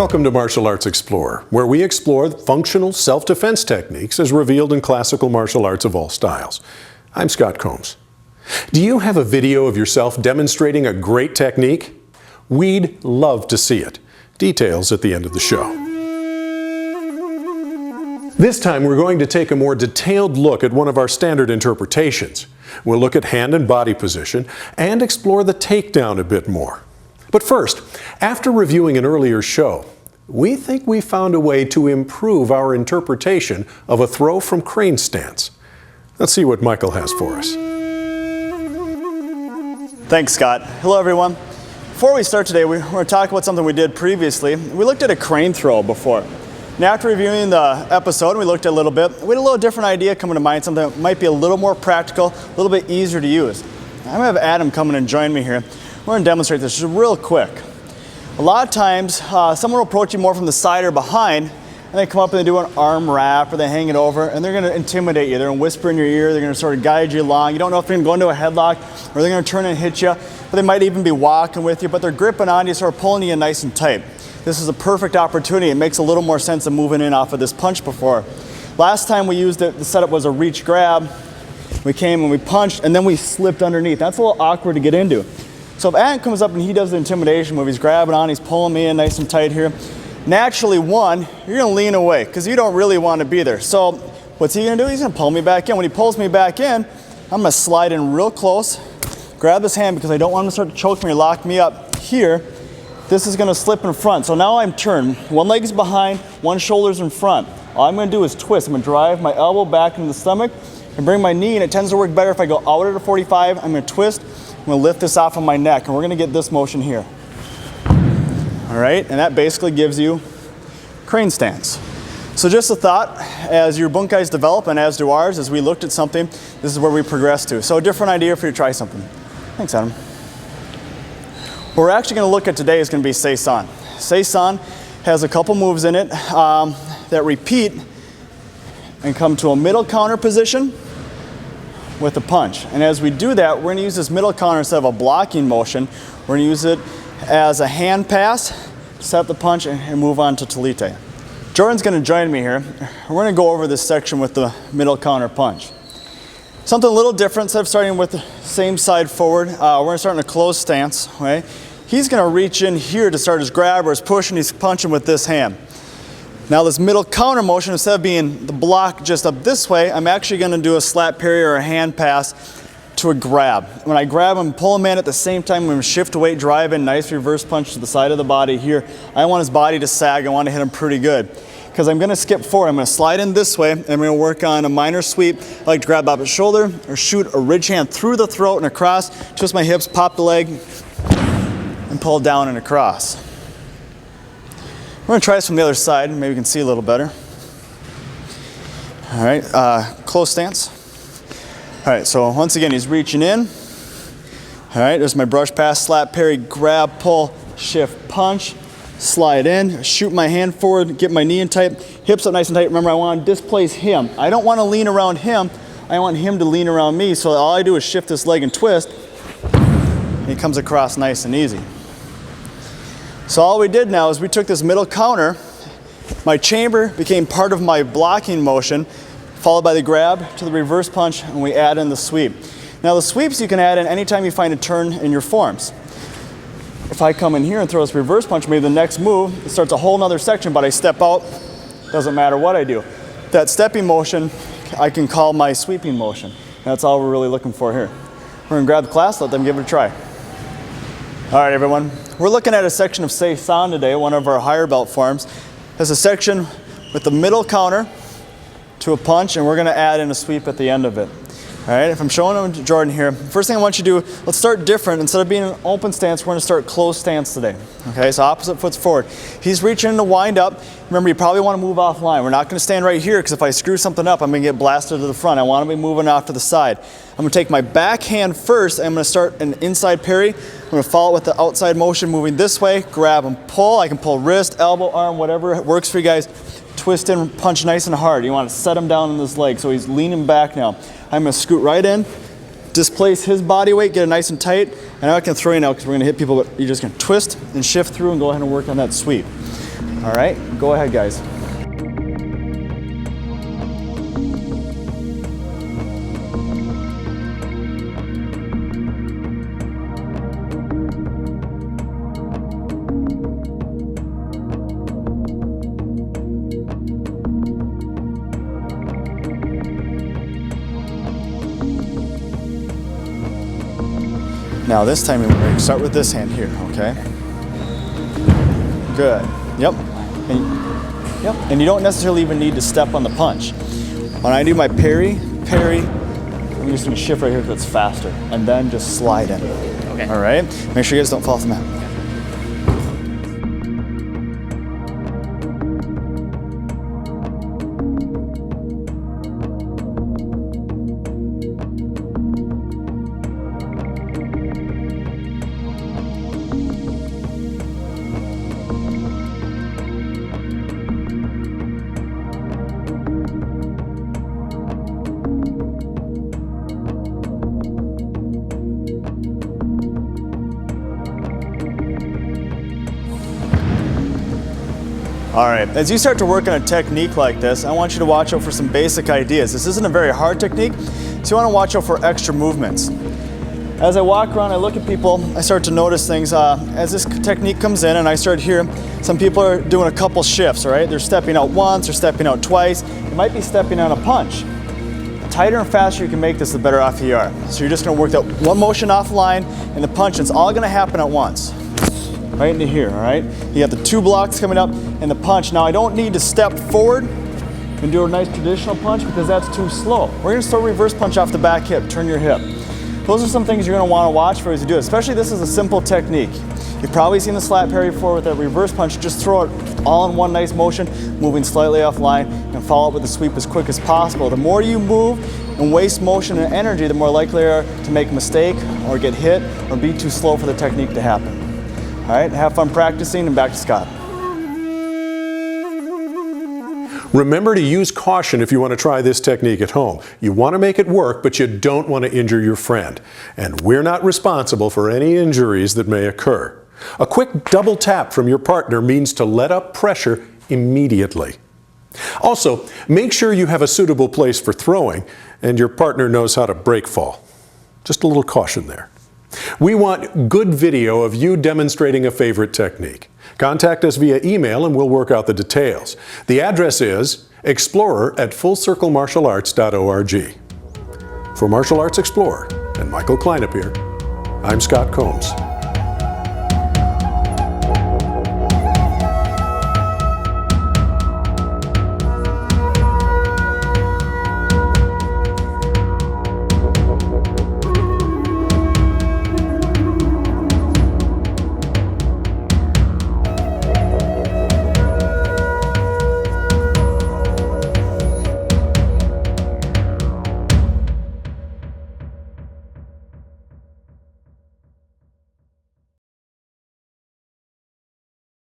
Welcome to Martial Arts Explorer, where we explore functional self-defense techniques as revealed in classical martial arts of all styles. I'm Scott Combs. Do you have a video of yourself demonstrating a great technique? We'd love to see it. Details at the end of the show. This time we're going to take a more detailed look at one of our standard interpretations. We'll look at hand and body position and explore the takedown a bit more. But first, after reviewing an earlier show, we think we found a way to improve our interpretation of a throw from crane stance. Let's see what Michael has for us. Thanks, Scott. Hello, everyone. Before we start today, we're going to talk about something we did previously. We looked at a crane throw before. And after reviewing the episode, we looked at a little bit. We had a little different idea coming to mind, something that might be a little more practical, a little bit easier to use. I'm going to have Adam come in and join me here. We're going to demonstrate this just real quick. A lot of times, someone will approach you more from the side or behind, and they come up and they do an arm wrap, or they hang it over, and they're going to intimidate you. They're going to whisper in your ear. They're going to sort of guide you along. You don't know if they're going to go into a headlock, or they're going to turn and hit you, but they might even be walking with you, but they're gripping on you, sort of pulling you nice and tight. This is a perfect opportunity. It makes a little more sense than moving in off of this punch before. Last time we used it, the setup was a reach grab. We came and we punched, and then we slipped underneath. That's a little awkward to get into. So if Adam comes up and he does the intimidation move, he's grabbing on, he's pulling me in nice and tight here. Naturally, one, you're going to lean away because you don't really want to be there. So what's he going to do? He's going to pull me back in. When he pulls me back in, I'm going to slide in real close, grab his hand because I don't want him to start to choke me or lock me up here. This is going to slip in front. So now I'm turned. One leg is behind, one shoulder's in front. All I'm going to do is twist. I'm going to drive my elbow back into the stomach and bring my knee, and it tends to work better if I go out at a 45. I'm going to twist. I'm going to lift this off of my neck, and we're going to get this motion here. All right, and that basically gives you crane stance. So just a thought, as your bunkais develop, and as do ours, as we looked at something, this is where we progress to. So a different idea for you to try something. Thanks, Adam. What we're actually going to look at today is going to be Seisan. Seisan has a couple moves in it that repeat and come to a middle counter position with a punch. And as we do that, we're going to use this middle counter instead of a blocking motion. We're going to use it as a hand pass, set the punch, and move on to Talite. Jordan's going to join me here. We're going to go over this section with the middle counter punch. Something a little different, instead of starting with the same side forward, we're going to start in a closed stance. Right? He's going to reach in here to start his grab or his push, and he's punching with this hand. Now this middle counter motion, instead of being the block just up this way, I'm actually going to do a slap parry or a hand pass to a grab. When I grab him, pull him in at the same time, I'm going to shift weight, drive in, nice reverse punch to the side of the body here. I want his body to sag. I want to hit him pretty good. Because I'm going to skip forward. I'm going to slide in this way, and I'm going to work on a minor sweep. I like to grab up his shoulder or shoot a ridge hand through the throat and across, twist my hips, pop the leg, and pull down and across. We're going to try this from the other side. Maybe we can see a little better. All right, close stance. All right, so once again, he's reaching in. All right, there's my brush pass, slap, parry, grab, pull, shift, punch, slide in, shoot my hand forward, get my knee in tight, hips up nice and tight. Remember, I want to displace him. I don't want to lean around him. I want him to lean around me, so all I do is shift this leg and twist. And he comes across nice and easy. So all we did now is we took this middle counter, my chamber became part of my blocking motion, followed by the grab to the reverse punch, and we add in the sweep. Now the sweeps you can add in anytime you find a turn in your forms. If I come in here and throw this reverse punch, maybe the next move, it starts a whole nother section, but I step out, doesn't matter what I do. That stepping motion, I can call my sweeping motion. That's all we're really looking for here. We're gonna grab the class, let them give it a try. All right, everyone. We're looking at a section of Seisan today, one of our higher belt forms. There's a section with the middle counter to a punch, and we're going to add in a sweep at the end of it. All right, if I'm showing them to Jordan here, first thing I want you to do, let's start different. Instead of being in an open stance, we're going to start closed stance today. Okay, so opposite foot's forward. He's reaching to wind up. Remember, you probably want to move offline. We're not going to stand right here because if I screw something up, I'm going to get blasted to the front. I want to be moving off to the side. I'm going to take my back hand first, and I'm going to start an inside parry. I'm going to follow it with the outside motion, moving this way, grab and pull. I can pull wrist, elbow, arm, whatever works for you guys. Twist in, punch nice and hard. You want to set him down in this leg, so he's leaning back now. I'm going to scoot right in, displace his body weight, get it nice and tight, and now I can throw you now because we're going to hit people, but you're just going to twist and shift through and go ahead and work on that sweep. All right, go ahead, guys. Now this time we're going to start with this hand here, okay? Good. Yep. And you don't necessarily even need to step on the punch. When I do my parry, I'm just going to shift right here because it's faster, and then just slide in. Okay. All right? Make sure you guys don't fall off the mat. All right, as you start to work on a technique like this, I want you to watch out for some basic ideas. This isn't a very hard technique, so you want to watch out for extra movements. As I walk around, I look at people, I start to notice things. As this technique comes in and I start here, some people are doing a couple shifts, all right? They're stepping out once or stepping out twice. They might be stepping on a punch. The tighter and faster you can make this, the better off you are. So you're just going to work that one motion offline and the punch, and it's all going to happen at once. Right into here, all right? You have the two blocks coming up and the punch. Now I don't need to step forward and do a nice traditional punch because that's too slow. We're gonna start reverse punch off the back hip, turn your hip. Those are some things you're gonna wanna watch for as you do it, especially this is a simple technique. You've probably seen the slap parry before with that reverse punch. Just throw it all in one nice motion, moving slightly offline, and follow up with a sweep as quick as possible. The more you move and waste motion and energy, the more likely you are to make a mistake or get hit or be too slow for the technique to happen. All right, have fun practicing, and back to Scott. Remember to use caution if you want to try this technique at home. You want to make it work, but you don't want to injure your friend. And we're not responsible for any injuries that may occur. A quick double tap from your partner means to let up pressure immediately. Also, make sure you have a suitable place for throwing and your partner knows how to break fall. Just a little caution there. We want good video of you demonstrating a favorite technique. Contact us via email and we'll work out the details. The address is explorer@fullcirclemartialarts.org. For Martial Arts Explorer and Michael Klein up here, I'm Scott Combs.